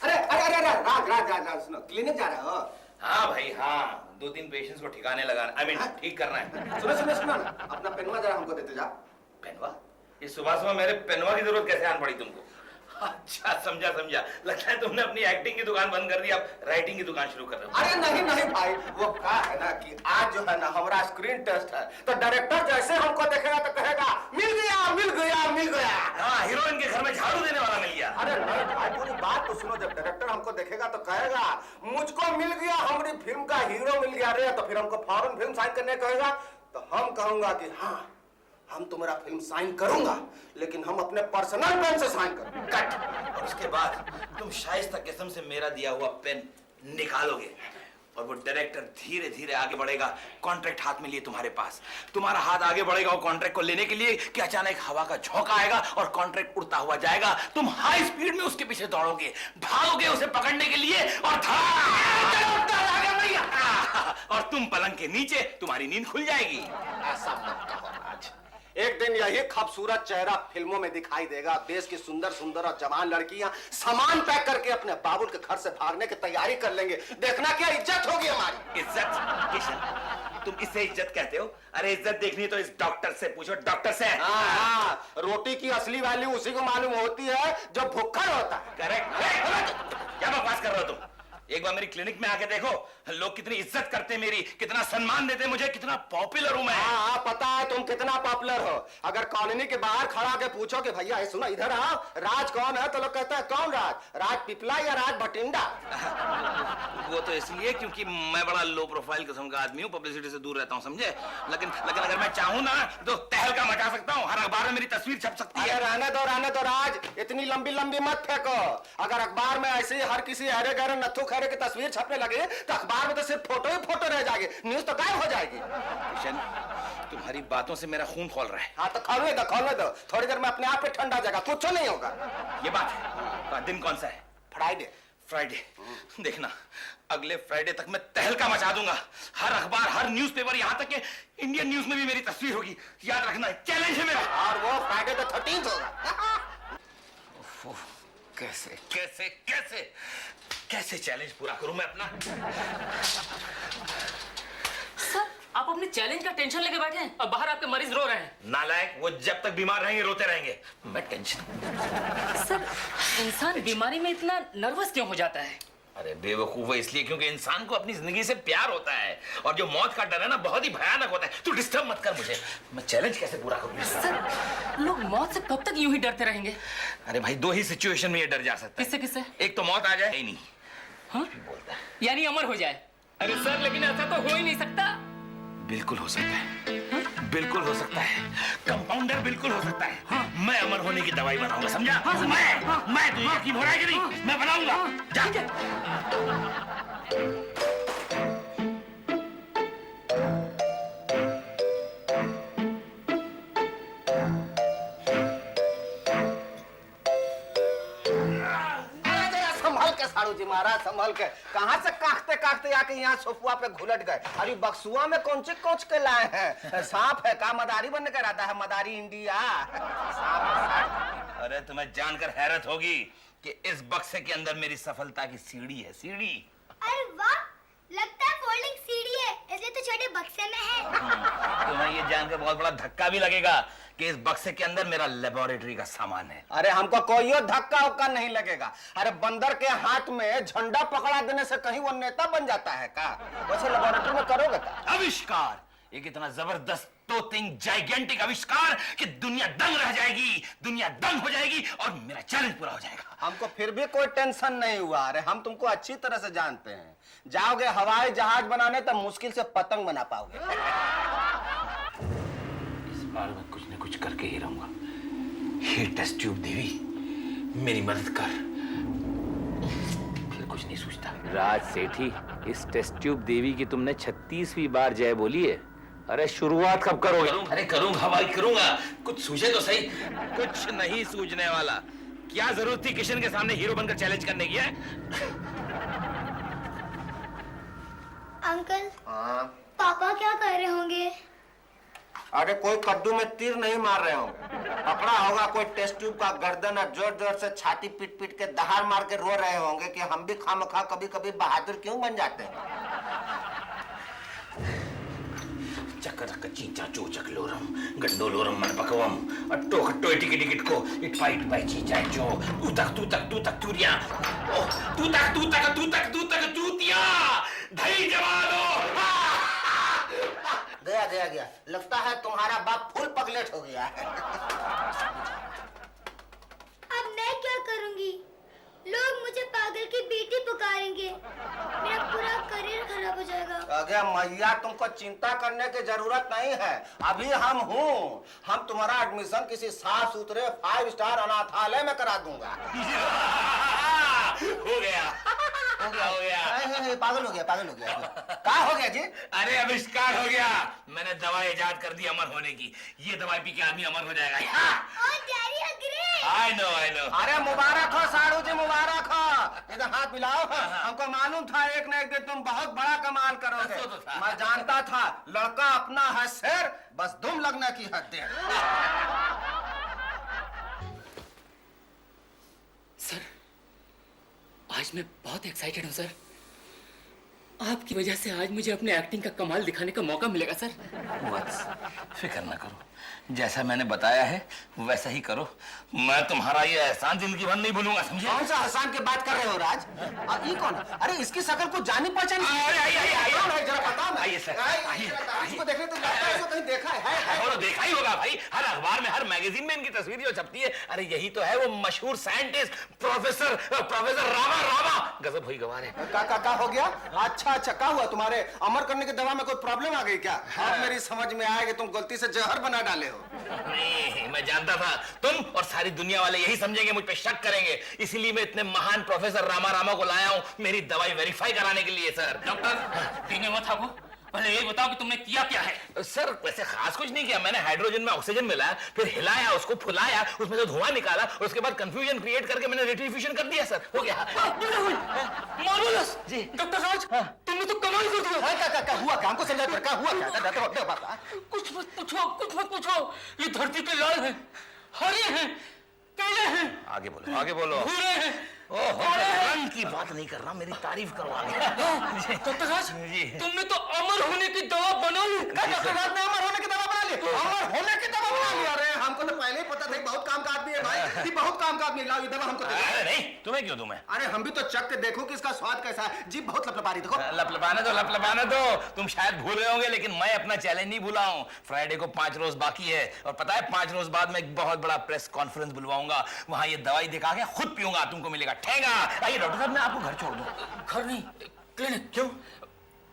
अरे अरे अरे राज राज राज राज सुनो, क्लिनिक जा रहे हो? हाँ भाई हाँ, 2-3 पेशेंट्स को ठिकाने लगाना, ठीक करना है। सुनो सुनो सुनो ना, अपना पेनवा जरा हमको देते जाओ। पेनवा? ये सुबह सुबह मेरे पेनवा की जरूरत कैसे आन पड़ी तुमको? अच्छा समझा समझा, लगता है तुमने अपनी एक्टिंग की दुकान बंद कर दी, अब राइटिंग की दुकान शुरू कर रहे हो। अरे नहीं नहीं भाई, वो क्या है ना कि आज जो है ना हमारा स्क्रीन टेस्ट है, तो डायरेक्टर जैसे हमको देखेगा तो कहेगा मिल गया मिल गया मिल गया। हाँ, हीरोइन के घर में झाड़ू देने वाला मिल गया। अरे नहीं भाई, पूरी बात तो सुनो, जब डायरेक्टर हमको देखेगा तो कहेगा मुझको मिल गया, हमारी फिल्म का हीरो मिल गया रे, तो फिर हमको फौरन फिल्म साइन करने कहेगा, तो हम कहूंगा कि हाँ हम तुम्हारा फिल्म साइन करूंगा, लेकिन हम अपने पर्सनल पेन से साइन करूंगा। कट। और उसके बाद तुम शाइस्ता किस्म से मेरा दिया हुआ पेन निकालोगे और वो डायरेक्टर धीरे धीरे आगे बढ़ेगा, कॉन्ट्रैक्ट हाथ में लिए तुम्हारे पास। तुम्हारा हाथ आगे बढ़ेगा वो कॉन्ट्रैक्ट को लेने के लिए कि अचानक हवा का झोंका आएगा और कॉन्ट्रैक्ट उड़ता हुआ जाएगा। तुम हाई स्पीड में उसके पीछे दौड़ोगे, भागोगे उसे पकड़ने के लिए और और तुम पलंग के नीचे, तुम्हारी नींद खुल जाएगी। ऐसा मत कहो राज, एक दिन यही खूबसूरत चेहरा फिल्मों में दिखाई देगा। देश की सुंदर सुंदर और जवान लड़कियां सामान पैक करके अपने बाबुल के घर से भागने की तैयारी कर लेंगे। देखना क्या इज्जत होगी हमारी। इज्जत? किशन, तुम इसे इज्जत कहते हो? अरे इज्जत देखनी तो इस डॉक्टर से पूछो, डॉक्टर से। हाँ, रोटी की असली वैल्यू उसी को मालूम होती है जो भुक्खड़ होता है। करेक्ट। क्या बकवास कर रहे हो तुम? एक बार मेरी क्लिनिक में आके देखो, लोग कितनी इज्जत करते हैं मेरी, कितना सम्मान देते हैं मुझे, कितना पॉपुलर हूं मैं। हाँ, पता है तुम कितना पॉपुलर हो। अगर कॉलोनी के बाहर खड़ा के पूछो कि भैया सुनो इधर आओ, राज कौन है, तो लोग कहते हैं कौन राज? राज पिपला या राज भटिंडा? वो तो इसलिए क्योंकि मैं बड़ा लो प्रोफाइल किस्म का आदमी हूँ, पब्लिसिटी से दूर रहता हूँ, समझे? लेकिन अगर मैं चाहूँ ना तो तहलका मचा सकता हूँ, हर अखबार में मेरी तस्वीर छप सकती है। रहने दो राज, इतनी लंबी लंबी मत फेंको। अगर अखबार में ऐसे हर किसी हरे गहरे नत्थू खैरे की तस्वीर छपने लगे तो अखबार में तो सिर्फ फोटो ही फोटो रह जाएगी, न्यूज तो गायब हो जाएगी। किशन, तुम्हारी बातों से मेरा खून खौल रहा है। हाँ तो खोलने दो, थोड़ी देर में अपने आप पे ठंडा जाएगा, कुछ नहीं होगा। ये बात है। दिन कौन सा है? फ्राइडे। देखना, अगले फ्राइडे तक मैं तहलका मचा दूंगा। हर अखबार, हर न्यूज़पेपर, यहाँ तक कि इंडियन न्यूज में भी मेरी तस्वीर होगी। याद रखना, चैलेंज है मेरा। और वो फ्राइडे तो 13 होगा। कैसे कैसे कैसे कैसे चैलेंज पूरा करूं मैं अपना? सर, आप अपने चैलेंज का टेंशन लेके बैठे हैं और बाहर आपके मरीज रो रहे हैं। नालायक, वो जब तक बीमार रहेंगे रोते रहेंगे। मैं टेंशन। सर, इंसान बीमारी में इतना नर्वस क्यों हो जाता है? अरे बेवकूफ है, इसलिए क्योंकि इंसान को अपनी जिंदगी से प्यार होता है, और जो मौत का डर है ना बहुत ही भयानक होता है। तू डिस्टर्ब मत कर मुझे, मैं चैलेंज कैसे पूरा करूं? सर, लोग मौत से कब तक यूं ही डरते रहेंगे? अरे भाई, दो ही सिचुएशन में ये डर जा सकता है। किससे किससे? एक तो मौत आ जाए ही नहीं। हाँ? बोलता है यानी अमर हो जाए। अरे सर, लेकिन ऐसा तो हो ही नहीं सकता। बिल्कुल हो सकता है। बिल्कुल हो सकता है, कंपाउंडर बिल्कुल हो सकता है। हाँ। मैं अमर होने की दवाई बनाऊंगा, समझा? हाँ, मैं तो यकीन हो रहा है कि नहीं? मैं बनाऊंगा। जा। साड़ू जी महाराज, संभल के। कहाँ से काखते काखते आके यहाँ सोफुआ पे घुलट गए? अरे बक्सुआ में कौन सी कोच के लाए हैं? सांप है का? मदारी बनने का इरादा है? मदारी इंडिया। अरे तुम्हें जानकर हैरत होगी कि इस बक्से के अंदर मेरी सफलता की सीढ़ी है, सीढ़ी। अरे वाह, लगता है फोल्डिंग सीढ़ी है, इसलिए तो छोटे बक्से में है। तुम्हें ये जानकर बहुत बड़ा धक्का भी लगेगा कि इस बक्से के अंदर मेरा लेबोरेटरी का सामान है। अरे हमको कोई धक्का उक्का नहीं लगेगा। अरे बंदर के हाथ में झंडा पकड़ा देने से कहीं वो नेता बन जाता है का? वैसे लेबोरेटरी में करोगे क्या? आविष्कार, एक इतना जबरदस्त तोतिंग जाइगेंटिक आविष्कार कि दुनिया दंग रह जाएगी, दुनिया दंग हो जाएगी और मेरा चैलेंज पूरा हो जाएगा। हमको फिर भी कोई टेंशन नहीं हुआ। अरे हम तुमको अच्छी तरह से जानते हैं। जाओगे हवाई जहाज बनाने तो मुश्किल से पतंग बना पाओगे। इस बार मैं कुछ न कुछ करके ही रहूंगा। हे टेस्ट ट्यूब देवी, मेरी मदद कर। फिर कुछ नहीं सोचता। राज सेठी, इस टेस्ट ट्यूब देवी की तुमने 36वीं बार जय बोली है। अरे शुरुआत कब करोगे? अरे करूंगा भाई, करूंगा। कुछ सूझे तो सही। कुछ नहीं सूझने वाला। क्या जरूरत थी किशन के सामने हीरो बनकर चैलेंज करने की? है अंकल, हाँ? पापा क्या कर रहे होंगे? अरे कोई कद्दू में तीर नहीं मार रहे होंगे। पकड़ा होगा कोई टेस्ट ट्यूब का गर्दन और जोर जोर से छाती पीट पीट के दहाड़ मार के रो रहे होंगे कि हम भी खामखा कभी कभी बहादुर क्यों बन जाते हैं। चक्कर चीचा चूचक लोरम गंडोलोरम मन पकवम अट्टो खट्टो टिकि टिकट को इट पाई चीचा जो तू तक चूरिया तू तक चूतिया धई जवानो। गया लगता है तुम्हारा बाप फुल पगलेट हो गया है। अब मैं क्या करूंगी? लोग मुझे पागल की बेटी पुकारेंगे, मेरा पूरा करियर खराब हो जाएगा। अगे मैया तुमको चिंता करने की जरूरत नहीं है, अभी हम तुम्हारा एडमिशन किसी साफ सुथरे 5 स्टार अनाथालय में करा दूंगा। हो गया पागल हो गया क्या हो गया जी? अरे आविष्कार हो गया, मैंने दवा इजाद कर दी अमर होने की। ये दवाई पी के आदमी अमर हो जाएगा। आई नो अरे मुबारक हो साड़ू जी, मुबारक हो। इधर हाथ मिलाओ। हमको मालूम था एक न एक दिन तुम बहुत बड़ा कमाल करोगे। तो था। मैं जानता था लड़का अपना है शेर, बस दुम लगने की हद है। सर, आज मैं बहुत एक्साइटेड हूँ सर। आपकी वजह से आज मुझे अपने एक्टिंग का कमाल दिखाने का मौका मिलेगा सर। बस फिक्र ना करो, जैसा मैंने बताया है वैसा ही करो। मैं तुम्हारा ये एहसान जिंदगी भर नहीं भूलूंगा, समझे? कौन सा हसान की बात कर रहे हो राज? और ये कौन? अरे इसकी शकल को जानी पहचानी आइए। कौन है जरा बताओ ना। आइए सर, इसको देखने तो लगता है इसको कहीं देखा है। और देखा ही होगा भाई, हर अखबार में हर मैगजीन में इनकी तस्वीर जो छपती है। अरे यही तो है वो मशहूर साइंटिस्ट प्रोफेसर रामा। गजब हुई गवार है। का हो गया? अच्छा क्या हुआ? तुम्हारे अमर करने की दवा में कोई प्रॉब्लम आ गई क्या? अब मेरी समझ में आया कि तुम गलती से जहर बना डाले हो। नहीं, मैं जानता था तुम और सारी दुनिया वाले यही समझेंगे, मुझ पे शक करेंगे, इसीलिए मैं इतने महान प्रोफेसर रामा को लाया हूँ मेरी दवाई वेरीफाई कराने के लिए। सर डॉक्टर पीने मत आपको, पहले ये बताओ कि तुमने किया क्या है। सर वैसे खास कुछ नहीं किया, मैंने हाइड्रोजन में ऑक्सीजन मिलाया, फिर हिलाया, उसको फुलाया, उसमें से धुआं निकाला, और उसके बाद कंफ्यूजन क्रिएट करके मैंने रेट्रीफ्यूजन कर दिया। सर हो गया। मार्वलस जी। डॉक्टर राज, तुमने तो कमाल कर दिया। क्या हुआ? क्या हमको समझा क्या हुआ? क्या कुछ मत पूछो। ये धरती के लाल हैं, हरे हैं, काले हैं, आगे बोलो। भूरे हैं। रंग की बात नहीं कर रहा, मेरी तारीफ करो आगे। डॉक्टर राज, जी। तुमने तो अमर होने की दवा बना ली। डॉक्टर राज ने अमर होने की दवा बना ली? अमर होने की दवा बना ली? अरे हमको तो पहले ही पता था, बहुत काम का आदमी है भाई, ये बहुत काम का आदमी। लाओ ये दवा हमको दे दो। अरे नहीं, तुम्हें क्यों दूं मैं? अरे हम भी तो चख के देखो कि इसका स्वाद कैसा है। जीभ बहुत लपलपा रही, देखो। लपलपाने दो। तुम शायद भूल रहे होंगे, लेकिन मैं अपना चैलेंज नहीं भूला हूँ। फ्राइडे को 5 रोज बाकी है, और पता है 5 रोज बाद मैं एक बहुत बड़ा प्रेस कॉन्फ्रेंस बुलवाऊंगा। वहां ये दवाई दिखा के खुद पीऊंगा, तुमको मिलेगा ठेंगा। आइए डॉक्टर साहब, मैं आपको घर छोड़ दूं। घर नहीं, क्लिनिक। क्यों?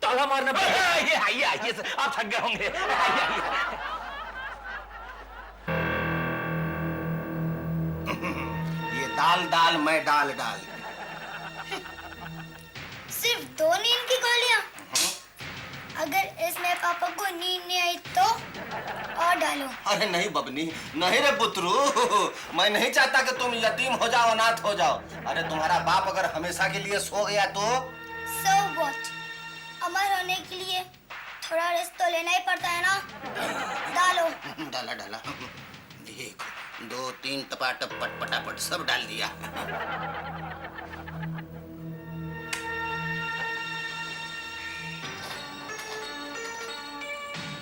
ताला मारना पड़ेगा। आइए सर, आप थक गए होंगे। आइए। ये दाल मैं डाल। सिर्फ 2 नींद की गोलियां? अगर इसमें पापा को नींद नहीं आई तो और डालो। अरे नहीं बबनी, नहीं रे पुत्रू, मैं नहीं चाहता कि तुम यतीम हो जाओ, अनाथ हो जाओ। अरे तुम्हारा बाप अगर हमेशा के लिए सो गया तो? So what? अमर होने के लिए थोड़ा रेस्ट तो लेना ही पड़ता है ना। डालो। डाला। देख 2-3 टपाटप पटापट सब डाल दिया।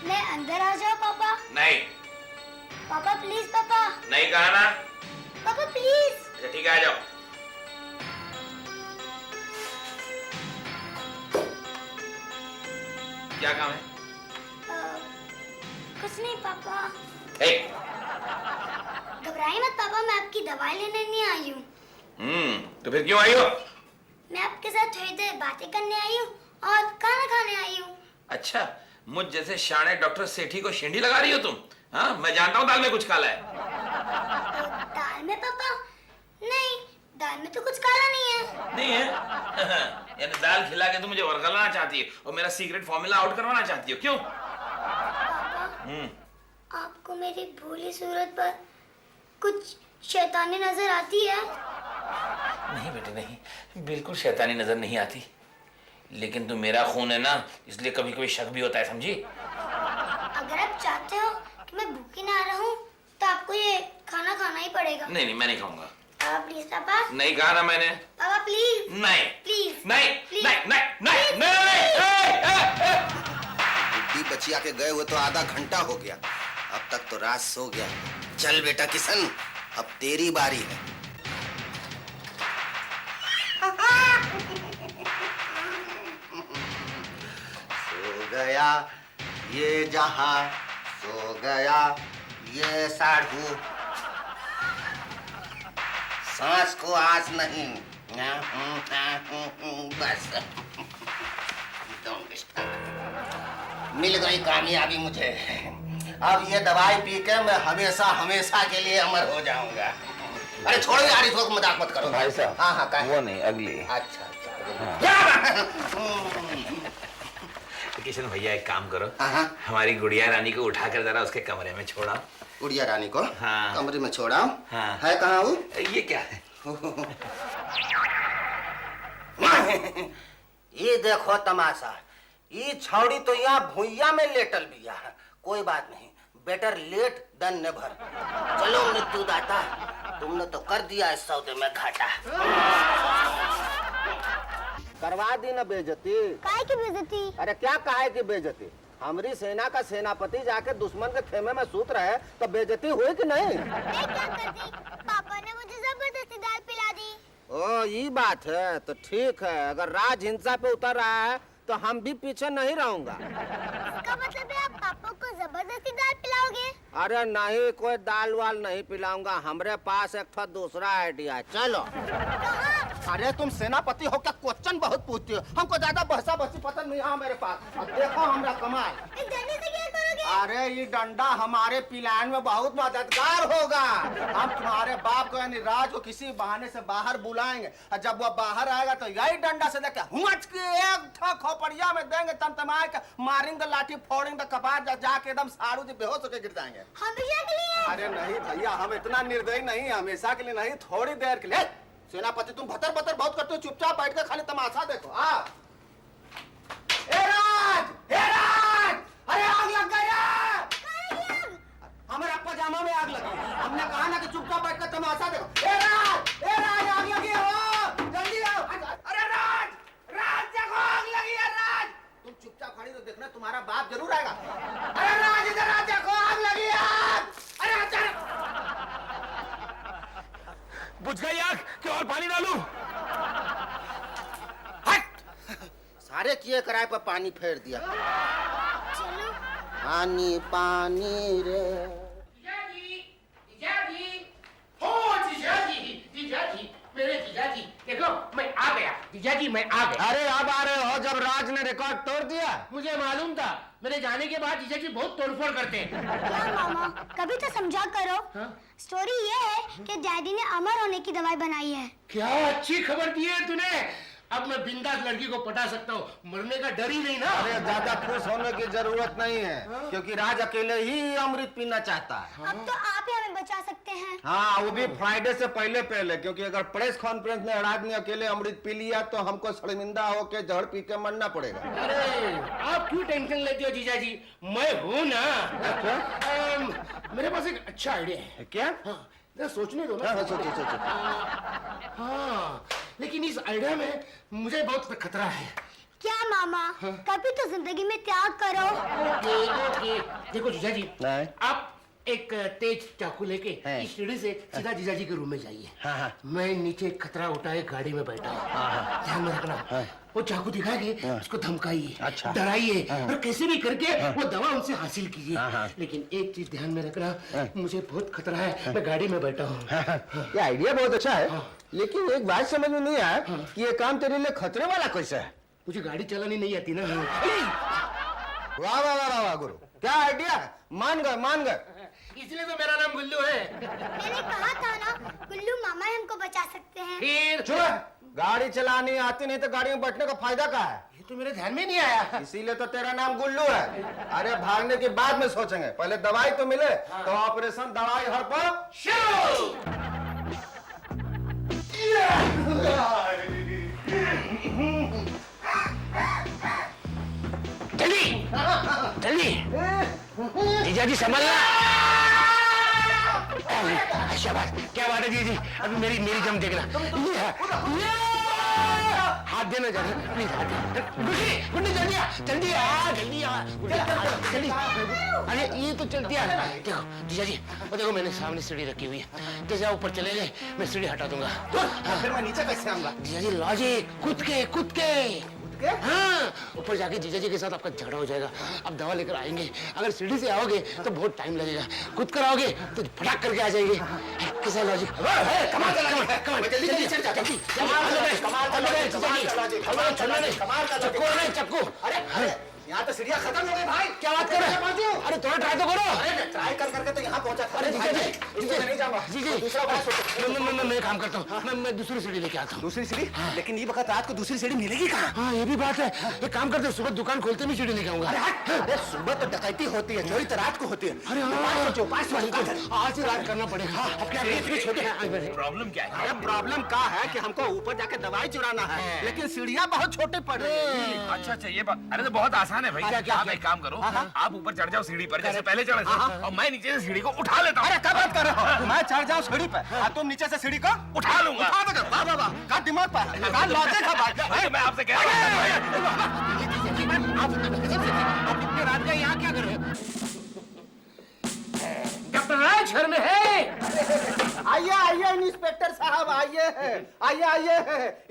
मैं अंदर आ जाऊं पापा? नहीं, पापा प्लीज पापा। नहीं कहा ना। पापा प्लीज। अच्छा ठीक है, आ जाओ। क्या काम है? कुछ नहीं पापा। घबराइए मत पापा, मैं आपकी दवाई लेने नहीं आई हूँ। तो फिर क्यों आई हो? मैं आपके साथ थोड़ी देर बातें करने आई हूँ और खाना खाने आई हूँ। अच्छा, मुझ जैसे शाणे डॉक्टर सेठी को शेंडी लगा रही हो तुम? हाँ, मैं जानता हूँ दाल में कुछ काला है। दाल में पापा? नहीं, दाल में तो कुछ काला नहीं है। नहीं है? यानी दाल खिला के तुम मुझे वरगलाना चाहती हो और मेरा सीक्रेट फॉर्मूला आउट करवाना चाहती हो, क्यों? पापा, आपको मेरी भोली सूरत पर कुछ शैतानी नजर आती है? नहीं बेटे नहीं, बिल्कुल शैतानी नजर नहीं आती, लेकिन तुम मेरा खून है ना, इसलिए कभी कभी शक भी होता है, समझी? अगर आप चाहते हो कि मैं भूखी ना रहूं, तो आपको ये पड़ेगा। नहीं नहीं, मैं नहीं खाऊंगा। पापा प्लीज पापा। नहीं कहा ना मैंने। पापा प्लीज। नहीं प्लीज। नहीं Please. नहीं नहीं नहीं नहीं। बुड्ढी बचिया के गए हुए तो आधा घंटा हो गया, अब तक तो रात सो गया। चल बेटा किशन, अब तेरी बारी है। सो गया ये जहां, सो गया ये साढ़ू, सांस को आस नहीं। बस Don't disturb। मिल गई कामयाबी मुझे। अब ये दवाई पी के मैं हमेशा हमेशा के लिए अमर हो जाऊंगा। अरे छोड़ो यार, इस वक्त मजाक मत करो भाई साहब। हाँ हाँ वो नहीं, अगली। अच्छा किशन भैया एक काम करो, हाँ। हमारी गुड़िया रानी को उठाकर जरा उसके कमरे में छोड़ा। गुड़िया रानी को हाँ। कमरे में छोड़ा। हाँ। है कहाँ वो? ये क्या है? ये देखो तमाशा, ये छौड़ी तो यहाँ भुइया में लेटल बिया। कोई बात नहीं, बेटर लेट देन नेवर। चलो मृत्युदाता, तुमने तो कर दिया इस सौदे में घाटा। करवा दी ना बेइज्जती। काहे की बेइज्जती? अरे क्या काहे की बेइज्जती? हमारी सेना का सेनापति जाके दुश्मन के खेमे में सूत रहे तो बेइज्जती हुई कि नहीं? मैं क्या करती? पापा ने मुझे जबरदस्ती दाल पिला दी। ओ ये बात है तो ठीक है, अगर राज हिंसा पे उतर रहा है तो हम भी पीछे नहीं रहूंगा। इसका मतलब है आप पापा को जबरदस्ती दाल पिलाओगे? अरे नहीं, कोई दाल वाल नहीं पिलाऊंगा, हमरे पास एक ठो दूसरा आइडिया है। चलो। अरे तुम सेनापति हो क्या क्वेश्चन बहुत पूछती हो, हमको ज्यादा बहसा बहसी पसंद नहीं है मेरे पास। अब देखो हमरा कमाल। इस डंडे से क्या करोगे? अरे ये डंडा हमारे प्लान में बहुत मददगार होगा। हम तुम्हारे बाप को यानी राज को किसी बहाने से बाहर बुलाएंगे और जब वो बाहर आएगा तो यही डंडा से लेके हुच के एक ठो खोपड़िया में देंगे, तमतमाए के मारेंगे, लाठी फोड़ेंगे, कपार जाके एकदम साड़ू जी बेहोश होकर गिर जाएंगे। हमेशा के लिए? अरे नहीं भैया, हम इतना निर्दयी नहीं, हमेशा के लिए नहीं, थोड़ी देर के लिए। सेनापति तुम भतर भतर बहुत करते हो, चुपचाप बैठ के खाली तमाशा देखो। ए राज! ए राज! अरे आग लग गई है! हमारे पजामा में आग लगी। हमने कहा ना कि चुपचाप बैठ कर तमाशा देखो। ए राज! ए राज, आग लगी हो! जल्दी आओ! अरे राज! राज देखो, आग लगी है राज! तुम चुपचाप खड़ी तो देखना, तुम्हारा बाप जरूर आएगा। अरे राज इधर आ, देखो आग लगी है आग! अरे अचानक बुझ गई आग कि और पानी डालूं? सारे किए कराए पर पानी फेर दिया। चलो। पानी पानी रे। जीजाजी, मेरे जीजाजी, देखो मैं आ गया। जीजाजी मैं आ गया। अरे अब आ रहे हो जब राज ने रिकॉर्ड तोड़ दिया? मुझे मालूम था, मेरे जाने के बाद जीजाजी बहुत तोड़फोड़ करते हैं। क्या मामा, कभी तो समझा करो। स्टोरी ये है कि डैडी ने अमर होने की दवाई बनाई है। क्या अच्छी खबर दी है तूने। अब मैं बिंदास लड़की को पटा सकता हूँ, मरने का डर ही नहीं ना। अरे ज्यादा खुश होने की जरूरत नहीं है, क्योंकि राज अकेले ही अमृत पीना चाहता है। अब तो आप ही हमें बचा सकते हैं। हाँ, वो भी फ्राइडे से पहले, क्योंकि अगर प्रेस कॉन्फ्रेंस में राज ने अकेले अमृत पी लिया तो हमको शर्मिंदा होके जहर पी के मरना पड़ेगा। अरे आप क्यों टेंशन लेते हो जीजाजी, मैं हूँ ना। मेरे पास एक अच्छा आइडिया है। क्या? हाँ, जरा सोचने दो ना। हाँ, सोचो। हाँ, लेकिन इस आइडिया में मुझे बहुत खतरा है। क्या मामा, कभी तो जिंदगी में त्याग करो। ओके, देखो जीजाजी, नहीं। आप एक तेज चाकू लेके है। इस सीढ़ी से सीधा जीजाजी के रूम में जाइए। हाँ। मैं नीचे खतरा उठाए गाड़ी में बैठा हूँ। ध्यान में रखना, वो चाकू दिखा के उसको धमकाइए, अच्छा। डराइए और कैसे भी करके वो दवा उनसे हासिल कीजिए। हाँ। लेकिन एक चीज ध्यान में रखना, मुझे बहुत खतरा है, मैं गाड़ी में बैठा हूँ। ये आइडिया बहुत अच्छा है, लेकिन एक बात समझ में नहीं आया कि ये काम तेरे लिए खतरे वाला कैसा है? मुझे गाड़ी चलानी नहीं आती ना। वाह वाह वाह वाह गुरु, क्या आइडिया है, मान गए। इसलिए तो मेरा नाम गुल्लू है। मैंने कहा था ना, गुल्लू मामा हमको बचा सकते हैं। फिर चुप, गाड़ी चलानी आती नहीं तो गाड़ी में बैठने का फायदा क्या है? ये तो मेरे ध्यान में नहीं आया। इसीलिए तो तेरा नाम गुल्लू है। अरे भागने के बाद में सोचेंगे, पहले दवाई तो मिले तो ऑपरेशन दवाई हर पर शुरू। जल्दी जीजाजी संभलना। शाबाश, क्या बात है जी जी। अभी मेरी मेरी जम देखना। ये है, ये हाथ देना जाने, प्लीज हाथ दे। गुड्डी गुड्डी जल्दी आ, जल्दी आ, जल्दी आ, जल्दी। अरे ये तो चलती है। देखो जीजा जी, वो देखो मैंने सामने सीढ़ी रखी हुई है, जैसे ऊपर चले गए मैं सीढ़ी हटा दूंगा। फिर मैं नीचे कैसे आऊंगा? जीजा जी लॉजिक, कूद के हाँ, ऊपर जाके जीजा जी के साथ आपका झगड़ा हो जाएगा। आप दवा लेकर आएंगे, अगर सीढ़ी से आओगे तो बहुत टाइम लगेगा, कूद कर आओगे तो फटाक करके आ जाएगी। कैसा लॉजिक? चक्कू। अरे यहाँ तो सीढ़ियाँ खत्म हो गई भाई। क्या बात कर रहे हैं? अरे थोड़ा ट्राई तो करो। अरे ट्राई कर करके तो यहाँ पहुँचा था। अरे जीजा जी, इसमें नहीं जाऊंगा। जी दूसरा बात सोचो। मैं काम करता हूँ, मैं दूसरी सीढ़ी लेके आता हूँ। दूसरी सीढ़ी? लेकिन ये वक्त रात को दूसरी सीढ़ी मिलेगी कहाँ? हाँ ये भी बात है, एक काम करते हैं, सुबह दुकान खोलते भी सीढ़ी लेके आऊंगा। अरे सुबह तो डकैती होती है, चोरी तो रात को होती है। अरे आज ही रात करना पड़ेगा। अब क्या इतने छोटे हैं? प्रॉब्लम क्या है? अरे प्रॉब्लम क्या है कि हमको ऊपर जाके दवाई चुराना है, लेकिन सीढ़ियाँ बहुत छोटे पड़ रही है। अच्छा ये बात, अरे तो बहुत आसान है भाई। आप एक काम करो, आप ऊपर चढ़ जाओ सीढ़ी पर जैसे पहले चढ़े थे, और मैं नीचे से सीढ़ी को उठा लेता हूँ। अरे क्या बात कर रहे हो? मैं चढ़ जाऊँ सीढ़ी पे और तुम नीचे से सीढ़ी को उठा लूंगा। उठा देगा। वाह वाह वाह, क्या दिमाग पर है, क्या लॉजिक है भाई। मैं आपसे कह रहा हूँ आप इतने रात का यहाँ क्या कर रहे हो? डॉक्टर राज घर में है। आइए आइए इंस्पेक्टर साहब, आइए।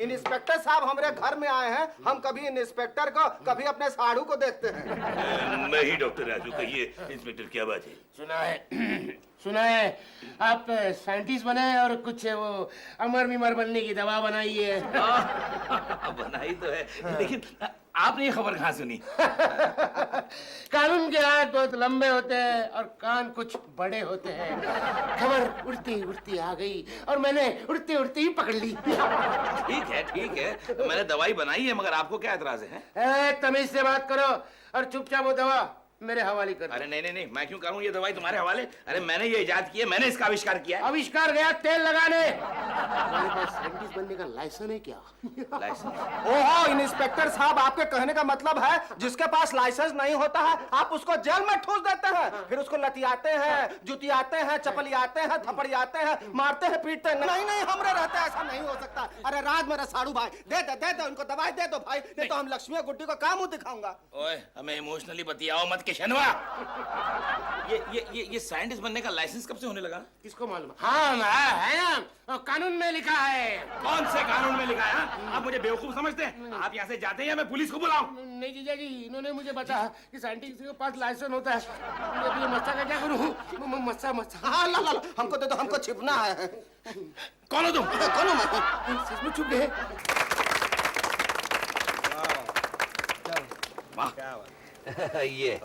इंस्पेक्टर साहब हमारे घर में आए हैं। हम कभी इंस्पेक्टर को कभी अपने साड़ू को देखते हैं। मैं ही डॉक्टर राजू, कहिए इंस्पेक्टर क्या बात है? सुना है आप साइंटिस्ट बने और कुछ वो अमर बीमार बनने की दवा बनाई है। बनाई तो है, लेकिन आपने ये खबर कहाँ सुनी? कानून के हाथ बहुत लंबे होते हैं और कान कुछ बड़े होते हैं। खबर उड़ती उड़ती आ गई और मैंने उड़ती उड़ती ही पकड़ ली। ठीक है, मैंने दवाई बनाई है, मगर आपको क्या एतराज है? तमीज से बात करो और चुपचाप वो दवा मेरे हवाले कर दो। अरे नहीं, मैं क्यों करूं ये दवाई तुम्हारे हवाले? अरे मैंने ये इजाद की है, मैंने इसका आविष्कार किया है। आविष्कार गया तेल लगाने। हमारे पास साइंटिस्ट बनने का लाइसेंस है क्या? लाइसेंस? ओहो इंस्पेक्टर साहब, आपके कहने का मतलब है जिसके पास लाइसेंस नहीं होता है आप उसको जेल में ठूस देते हैं, फिर उसको लतियाते हैं, जुतियाते हैं, चपलियाते हैं, थपड़ियाते हैं, मारते हैं, पीटते हैं। नहीं हमरे रहते ऐसा नहीं हो सकता। अरे राज मेरा साड़ू भाई, दे दे उनको दवाई दे दो भाई, नहीं तो हम लक्ष्मी और गुड्डी को क्या मुंह दिखाऊंगा। ओए हमें इमोशनली बतियाओ मत किशनवा। ये साइंटिस्ट बनने का लाइसेंस कब से होने लगा? किसको मालूम? हाँ है ना, कानून में लिखा है। कौन से कानून में लिखा है? आप मुझे बेवकूफ समझते हैं? आप यहाँ से जाते हैं या मैं पुलिस को बुलाऊं? नहीं जीजा जी, इन्होंने मुझे बताया कि साइंटिस्ट के पास लाइसेंस होता है। अभी मस्सा का क्या करूँ? मस्सा हाँ ला हमको दे दो, हमको छिपना है। कौन हो तुम? कौन हूँ मैं? सच में छुप गए। ये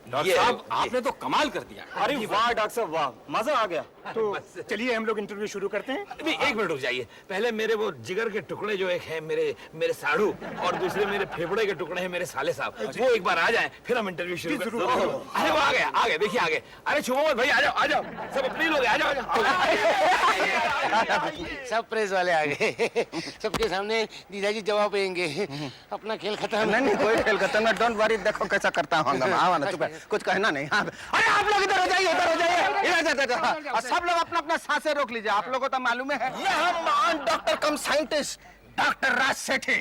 डॉक्टर साहब आपने तो कमाल कर दिया। अरे वाह डॉक्टर साहब वाह, मजा आ गया। तो चलिए हम लोग इंटरव्यू शुरू करते हैं। अभी एक मिनट रुक जाइए, पहले मेरे वो जिगर के टुकड़े जो एक है मेरे साड़ू, और दूसरे मेरे फेफड़े के टुकड़े हैं मेरे साले साहब, वो एक बार आ जाएं, फिर हम इंटरव्यू शुरू करते हैं। अरे वो आ गए, देखिए आ गए। अरे छुपो मत भाई, आ जाओ, सब अपने लोग आ जाओ। सब प्रेस वाले आ गए, सबके सामने जीजा जी जवाब देंगे। अपना खेल खत्म। नहीं कोई खेल खत्म नहीं, डोंट वरी, देखो कैसा करता हूँ हंगामा। आवा ना, चुप है, कुछ कहना नहीं। हाँ। अरे आप लोग इधर हो जाइए, और सब लोग अपना अपना सांसें रोक लीजिए। आप लोगों को तो मालूम है ये हम महान डॉक्टर कम साइंटिस्ट डॉक्टर राज सेठी।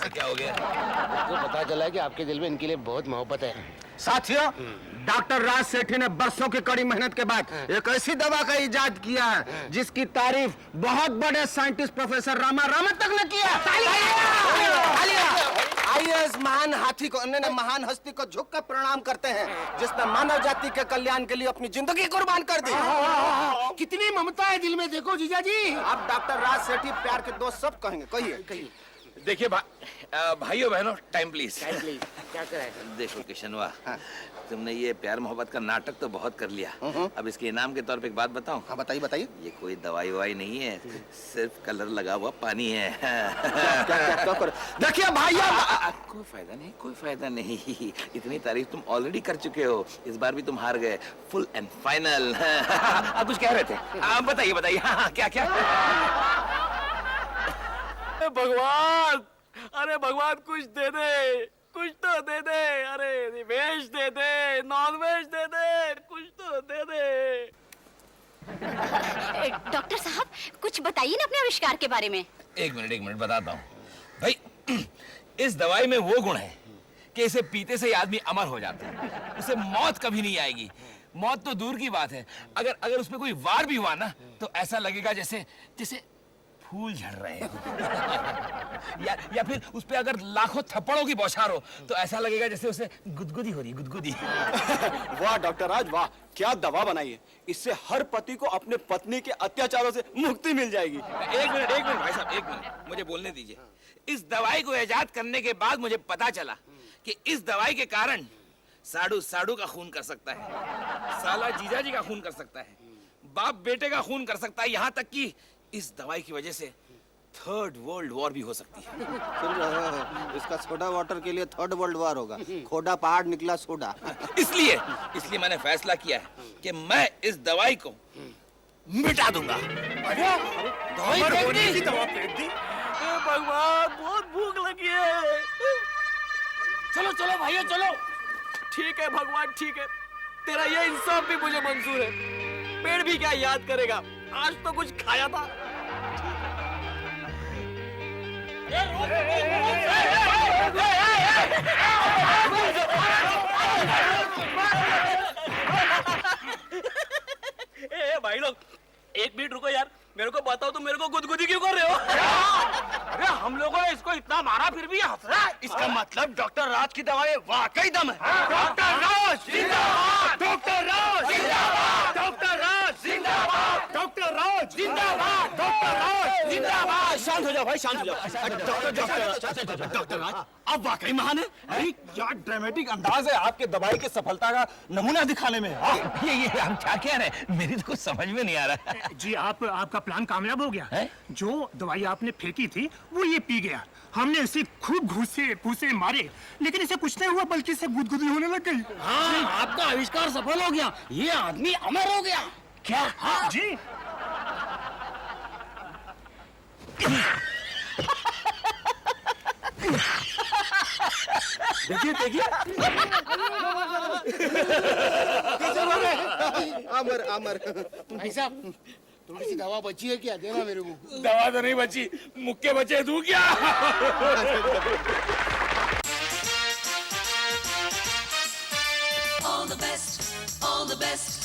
क्या हो गया? तो पता चला है कि आपके दिल में इनके लिए बहुत मोहब्बत है। साथियों, डॉक्टर राज सेठी ने बरसों की कड़ी मेहनत के बाद एक ऐसी दवा का इजाद किया है जिसकी तारीफ बहुत बड़े साइंटिस्ट प्रोफेसर रामा तक ने किया। आइए इस महान हाथी को, महान हस्ती को झुक कर प्रणाम करते हैं जिसने मानव जाति के कल्याण के लिए अपनी जिंदगी कुर्बान कर दी। कितनी ममता है दिल में, देखो जीजा जी। आप डॉक्टर राज सेठी प्यार के दोस्त सब कहेंगे, कहिए। देखिए भाइयों बहनों, टाइम प्लीज। क्या करें? देखो किशनवा, तुमने ये प्यार मोहब्बत का नाटक तो बहुत कर लिया। अब इसके इनाम के तौर पे एक बात बताऊं? हाँ बताइए। ये कोई दवाई ववाई नहीं है, सिर्फ कलर लगा हुआ पानी है। क्या कर? देखिए भैया, कोई फायदा नहीं। इतनी तारीफ तुम ऑलरेडी कर चुके हो, इस बार भी तुम हार गए, फुल एंड फाइनल। आप कुछ कह रहे थे? बताइए। हाँ, क्या? भगवान, अरे भगवान कुछ दे दे, कुछ तो दे दे। अरे वेज दे दे, नॉन वेज दे दे, कुछ तो दे दे। डॉक्टर साहब कुछ बताइए ना अपने आविष्कार के बारे में। एक मिनट बताता हूँ भाई। इस दवाई में वो गुण है कि इसे पीते से ही आदमी अमर हो जाता है, उसे मौत कभी नहीं आएगी। मौत तो दूर की बात है, अगर उसमें कोई वार भी हुआ ना तो ऐसा लगेगा जैसे जैसे फूल झड़ रहे हो। या फिर उस पे अगर लाखों थप्पड़ों की बौछार हो तो ऐसा लगेगा जैसे उसे गुदगुदी हो रही, गुदगुदी। वाह डॉक्टर राज वाह, क्या दवा बनाई है। इससे हर पति को अपने पत्नी के अत्याचारों से मुक्ति मिल जाएगी। एक मिनट भाई साहब, एक मिनट मुझे बोलने दीजिए। इस दवाई को इजाद करने के बाद मुझे पता चला कि इस दवाई के कारण साडू का खून कर सकता है, साला जीजा जी का खून कर सकता है, बाप बेटे का खून कर सकता है, यहाँ तक कि इस दवाई की वजह से थर्ड वर्ल्ड वॉर भी हो सकती है। इसका सोडा वाटर के लिए थर्ड वर्ल्ड वॉर होगा। खोडा पहाड़ निकला सोडा। इसलिए मैंने फैसला किया है कि मैं इस दवाई को मिटा दूंगा। दवाई फेंक दी। भगवान बहुत भूख लगी है। चलो भाइयों चलो। ठीक है भगवान ठीक है, तेरा ये इंसाफ भी मुझे मंजूर है। पेड़ भी क्या याद करेगा, आज तो कुछ खाया था। भाई लोग एक मिनट रुको यार, मेरे को बताओ तुम मेरे को गुदगुदी क्यों कर रहे हो? अरे हम लोगों ने इसको इतना मारा फिर भी हंस रहा है। इसका मतलब डॉक्टर राज की दवाई वाकई दम है। डॉक्टर राज जिंदाबाद, डॉक्टर राज जिंदाबाद, डॉक्टर राज जिंदाबाद, डॉक्टर राज जिंदाबाद, डॉक्टर राज जिंदाबाद। शांत हो जाओ भाई, शांत हो जाओ। डॉक्टर राज आप वाकई महान है। अरे क्या ड्रामेटिक अंदाज है आपके दवाई की सफलता का नमूना दिखाने में। ये हम क्या कह रहे हैं, मेरी तो कुछ समझ में नहीं आ रहा। जी आपका प्लान कामयाब हो गया है? जो दवाई आपने फेंकी थी वो ये पी गया। हमने इसे खूब घूसे फूसे मारे लेकिन इसे कुछ नहीं हुआ, बल्कि इसे गुदगुदी होने लग गई। हाँ, आपका आविष्कार सफल हो गया, ये आदमी अमर हो गया। क्या? हाँ जी। देखिए अमर भाई साहब थोड़ी सी दवा बची है क्या, देना मेरे को। दवा तो नहीं बची, मुक्के बचे, दूं क्या? All the best, all the best.